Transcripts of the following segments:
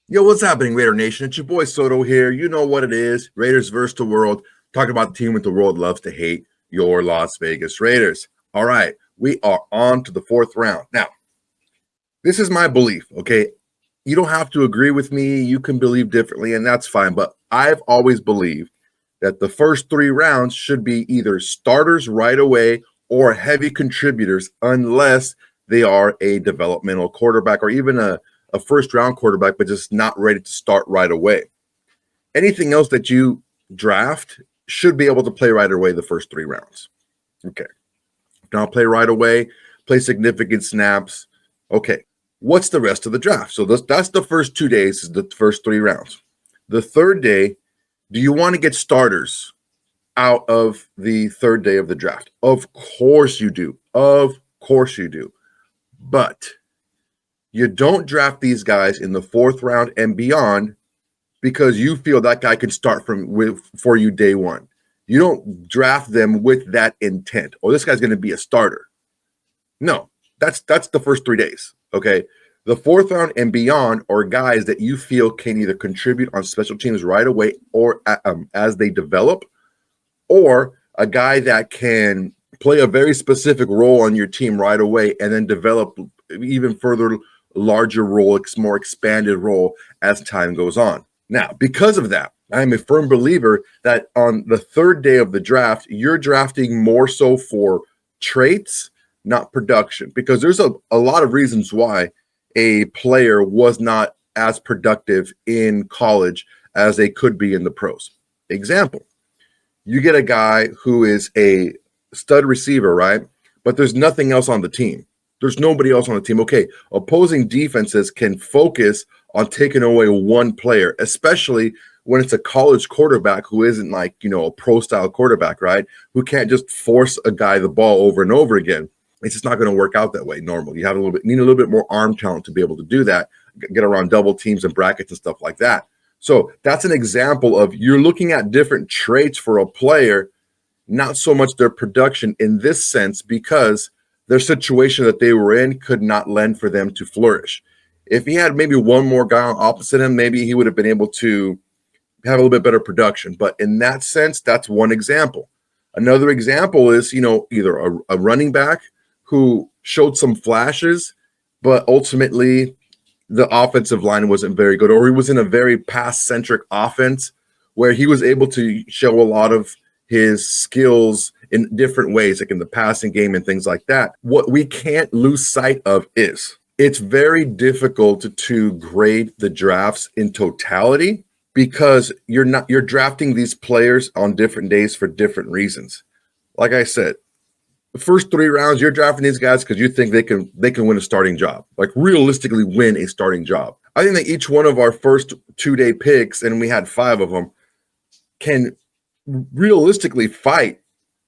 Yo, what's happening, Raider Nation? It's your boy Soto here. You know what it is. Raiders versus the world. Talking about the team that the world loves to hate, your Las Vegas Raiders. All right, we are on to the fourth round. Now, this is my belief, okay? You don't have to agree with me. You can believe differently, and that's fine. But I've always believed that the first three rounds should be either starters right away or heavy contributors, unless they are a developmental quarterback or even a first round quarterback, but just not ready to start right away. Anything else that you draft should be able to play right away the first three rounds. Okay. Now play right away, play significant snaps. Okay. What's the rest of the draft? So that's the first 2 days, is the first three rounds. The third day, do you want to get starters out of the third day of the draft? Of course you do. Of course you do. But you don't draft these guys in the fourth round and beyond because you feel that guy can start for you day one. You don't draft them with that intent. Oh, this guy's going to be a starter. No, that's the first 3 days. Okay. The fourth round and beyond are guys that you feel can either contribute on special teams right away or as they develop, or a guy that can play a very specific role on your team right away and then develop even further larger role, more expanded role as time goes on. Now, because of that, I'm a firm believer that on the third day of the draft, you're drafting more so for traits, not production, because there's a lot of reasons why a player was not as productive in college as they could be in the pros. Example, you get a guy who is a stud receiver, right? But there's nothing else on the team. There's nobody else on the team. Okay, opposing defenses can focus on taking away one player, especially when it's a college quarterback who isn't like, a pro-style quarterback, right? Who can't just force a guy the ball over and over again. It's just not going to work out that way normally. You need a little bit more arm talent to be able to do that, get around double teams and brackets and stuff like that. So that's an example of you're looking at different traits for a player, not so much their production in this sense, because their situation that they were in could not lend for them to flourish. If he had maybe one more guy opposite him, maybe he would have been able to have a little bit better production. But in that sense, that's one example. Another example is, either a running back who showed some flashes, but ultimately the offensive line wasn't very good, or he was in a very pass-centric offense where he was able to show a lot of his skills in different ways, like in the passing game and things like that. What we can't lose sight of is it's very difficult to grade the drafts in totality because you're drafting these players on different days for different reasons. Like I said, the first three rounds, you're drafting these guys because you think they can win a starting job, like realistically win a starting job. I think that each one of our first 2-day picks, and we had 5 of them, can realistically fight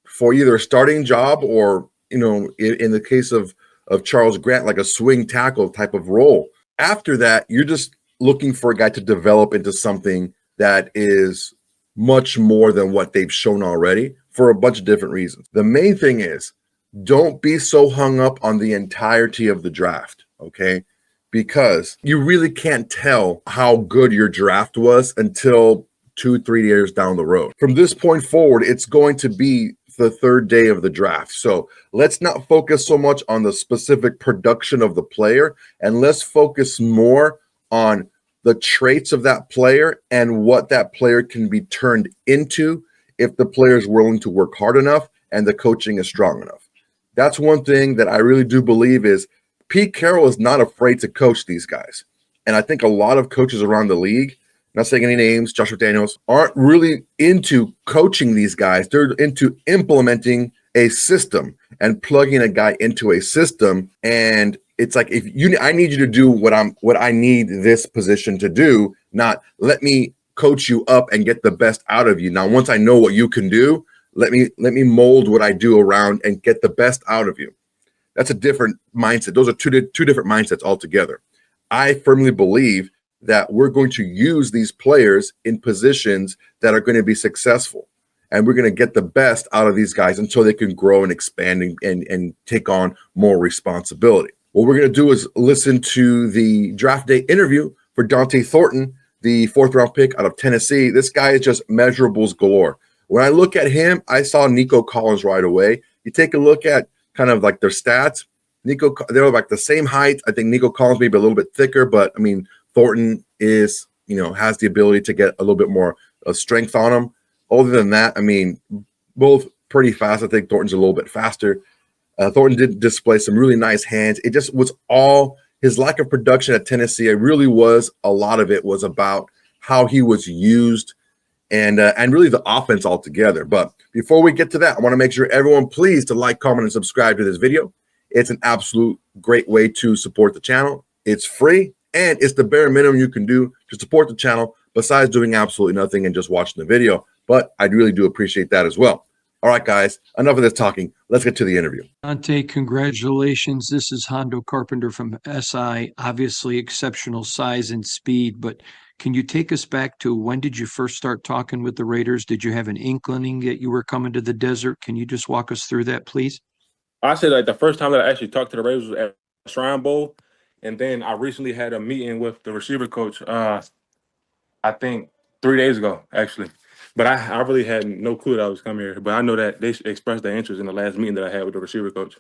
for either a starting job or, in the case of Charles Grant, like a swing tackle type of role. After that, you're just looking for a guy to develop into something that is much more than what they've shown already for a bunch of different reasons. The main thing is don't be so hung up on the entirety of the draft, okay? Because you really can't tell how good your draft was until 2-3 years down the road. From this point forward, it's going to be the third day of the draft. So let's not focus so much on the specific production of the player, and let's focus more on the traits of that player and what that player can be turned into if the player is willing to work hard enough and the coaching is strong enough. That's one thing that I really do believe is Pete Carroll is not afraid to coach these guys. And I think a lot of coaches around the league, not saying any names, Joshua Daniels, aren't really into coaching these guys. They're into implementing a system and plugging a guy into a system. And it's like, I need you to do what I need this position to do, not let me coach you up and get the best out of you. Now, once I know what you can do, let me mold what I do around and get the best out of you. That's a different mindset. Those are two different mindsets altogether. I firmly believe that we're going to use these players in positions that are going to be successful. And we're going to get the best out of these guys until they can grow and expand and take on more responsibility. What we're going to do is listen to the draft day interview for Donte Thornton, the 4th-round pick out of Tennessee. This guy is just measurables galore. When I look at him, I saw Nico Collins right away. You take a look at kind of like their stats. They're like the same height. I think Nico Collins maybe a little bit thicker, but I mean, Thornton is, has the ability to get a little bit more strength on him. Other than that, I mean, both pretty fast. I think Thornton's a little bit faster. Thornton did display some really nice hands. It just was all his lack of production at Tennessee. It really was, a lot of it was about how he was used and really the offense altogether. But before we get to that, I want to make sure everyone please to like, comment, and subscribe to this video. It's an absolute great way to support the channel. It's free, and it's the bare minimum you can do to support the channel besides doing absolutely nothing and just watching the video. But I really do appreciate that as well. All right, guys, enough of this talking. Let's get to the interview. Donte, congratulations. This is Hondo Carpenter from SI. Obviously, exceptional size and speed, but can you take us back to when did you first start talking with the Raiders? Did you have an inkling that you were coming to the desert? Can you just walk us through that, please? I said like the first time that I actually talked to the Raiders was at Shrine Bowl, and then I recently had a meeting with the receiver coach. I think 3 days ago, actually. But I really had no clue that I was coming here. But I know that they expressed their interest in the last meeting that I had with the receiver coach.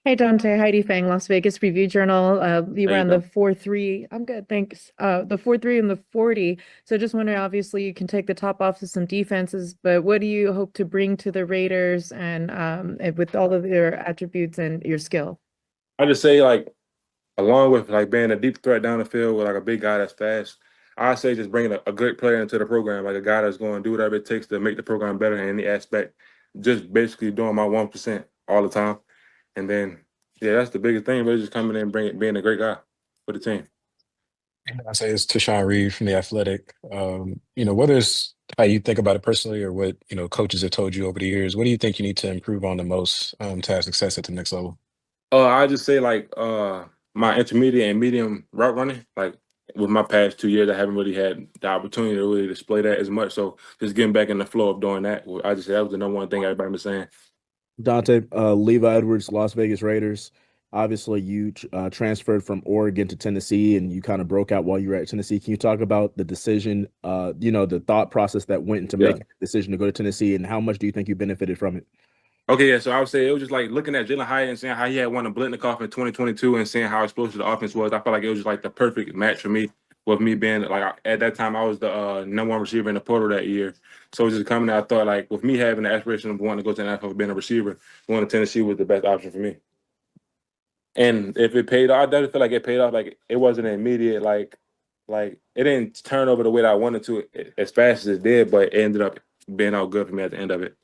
Hey, Donte, Heidi Fang, Las Vegas Review Journal. You ran the 4.3. I'm good, thanks. The 4.3 and the 40. So just wondering, obviously, you can take the top off of some defenses, but what do you hope to bring to the Raiders and with all of their attributes and your skill? I just say, like, along with like being a deep threat down the field with like a big guy that's fast, I say just bringing a good player into the program, like a guy that's going to do whatever it takes to make the program better in any aspect. Just basically doing my 1% all the time. And then, yeah, that's the biggest thing. But just coming in and being a great guy for the team. I say it's Tashawn Reed from The Athletic. What is how you think about it personally, or what coaches have told you over the years? What do you think you need to improve on the most to have success at the next level? I just say like my intermediate and medium route running. Like with my past 2 years, I haven't really had the opportunity to really display that as much. So just getting back in the flow of doing that, I just say that was the number one thing everybody was saying. Donte, Levi Edwards, Las Vegas Raiders. Obviously, you transferred from Oregon to Tennessee, and you kind of broke out while you were at Tennessee. Can you talk about the decision, the thought process that went into making the decision to go to Tennessee, and how much do you think you benefited from it? Okay, yeah, so I would say it was just like looking at Jalen Hyatt and seeing how he had won a Blitnikoff in 2022 and seeing how explosive the offense was. I felt like it was just like the perfect match for me, with me being like at that time I was the number one receiver in the portal that year. So it was just coming out, I thought like with me having the aspiration of wanting to go to the NFL being a receiver, going to Tennessee was the best option for me. And if it paid off, I definitely feel like it paid off. Like it wasn't immediate, like it didn't turn over the way that I wanted to as fast as it did, but it ended up being all good for me at the end of it.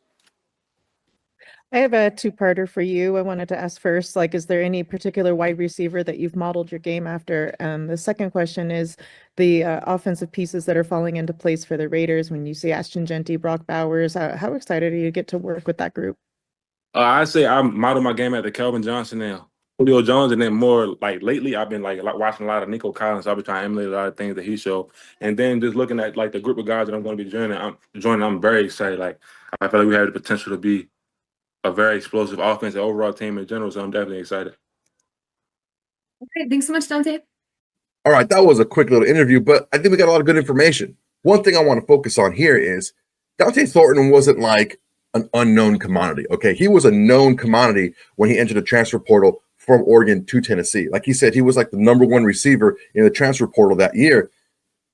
I have a two-parter for you. I wanted to ask first, like, is there any particular wide receiver that you've modeled your game after? The second question is the offensive pieces that are falling into place for the Raiders. When you see Ashton Genty, Brock Bowers, how excited are you to get to work with that group? I say I model my game after Kelvin Johnson now, Julio Jones, and then more like lately I've been like watching a lot of Nico Collins. So I've been trying to emulate a lot of things that he showed, and then just looking at like the group of guys that I'm going to be joining. I'm very excited. Like I feel like we have the potential to be a very explosive offense and overall team in general. So I'm definitely excited. Okay, thanks so much, Donte. All right, that was a quick little interview, but I think we got a lot of good information. One thing I want to focus on here is Donte Thornton wasn't like an unknown commodity, okay? He was a known commodity when he entered the transfer portal from Oregon to Tennessee. Like he said, he was like the number one receiver in the transfer portal that year,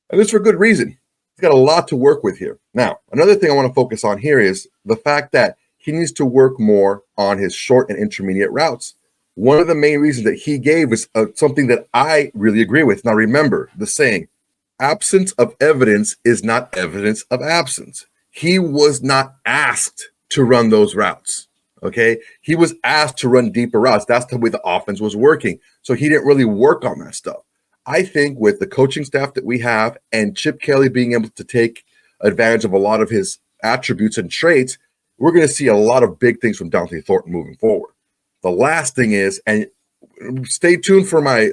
and it's for good reason. He's got a lot to work with here. Now, another thing I want to focus on here is the fact that he needs to work more on his short and intermediate routes. One of the main reasons that he gave is something that I really agree with. Now, remember the saying, absence of evidence is not evidence of absence. He was not asked to run those routes, okay? He was asked to run deeper routes. That's the way the offense was working. So he didn't really work on that stuff. I think with the coaching staff that we have and Chip Kelly being able to take advantage of a lot of his attributes and traits, we're going to see a lot of big things from Donte Thornton moving forward. The last thing is, and stay tuned for my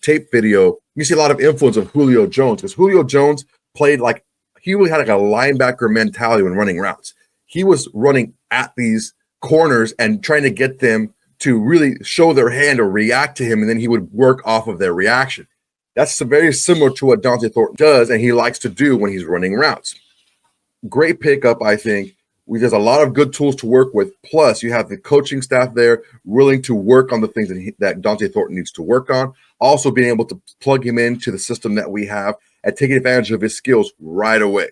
tape video, you see a lot of influence of Julio Jones, because Julio Jones played like, he really had like a linebacker mentality when running routes. He was running at these corners and trying to get them to really show their hand or react to him, and then he would work off of their reaction. That's very similar to what Donte Thornton does and he likes to do when he's running routes. Great pickup, I think. There's a lot of good tools to work with. Plus, you have the coaching staff there willing to work on the things that Donte Thornton needs to work on. Also being able to plug him into the system that we have and taking advantage of his skills right away.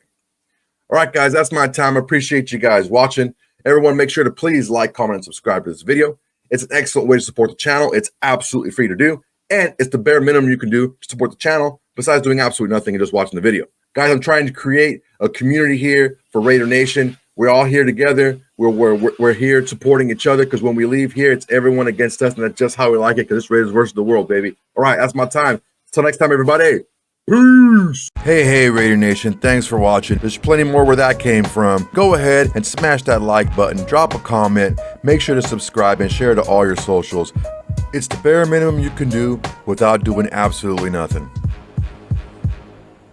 All right, guys, that's my time. I appreciate you guys watching. Everyone, make sure to please like, comment, and subscribe to this video. It's an excellent way to support the channel. It's absolutely free to do. And it's the bare minimum you can do to support the channel besides doing absolutely nothing and just watching the video. Guys, I'm trying to create a community here for Raider Nation. We're all here together. We're here supporting each other because when we leave here, it's everyone against us, and that's just how we like it because it's Raiders versus the world, baby. All right, that's my time. Until next time, everybody. Peace. Hey, Raider Nation. Thanks for watching. There's plenty more where that came from. Go ahead and smash that like button. Drop a comment. Make sure to subscribe and share to all your socials. It's the bare minimum you can do without doing absolutely nothing.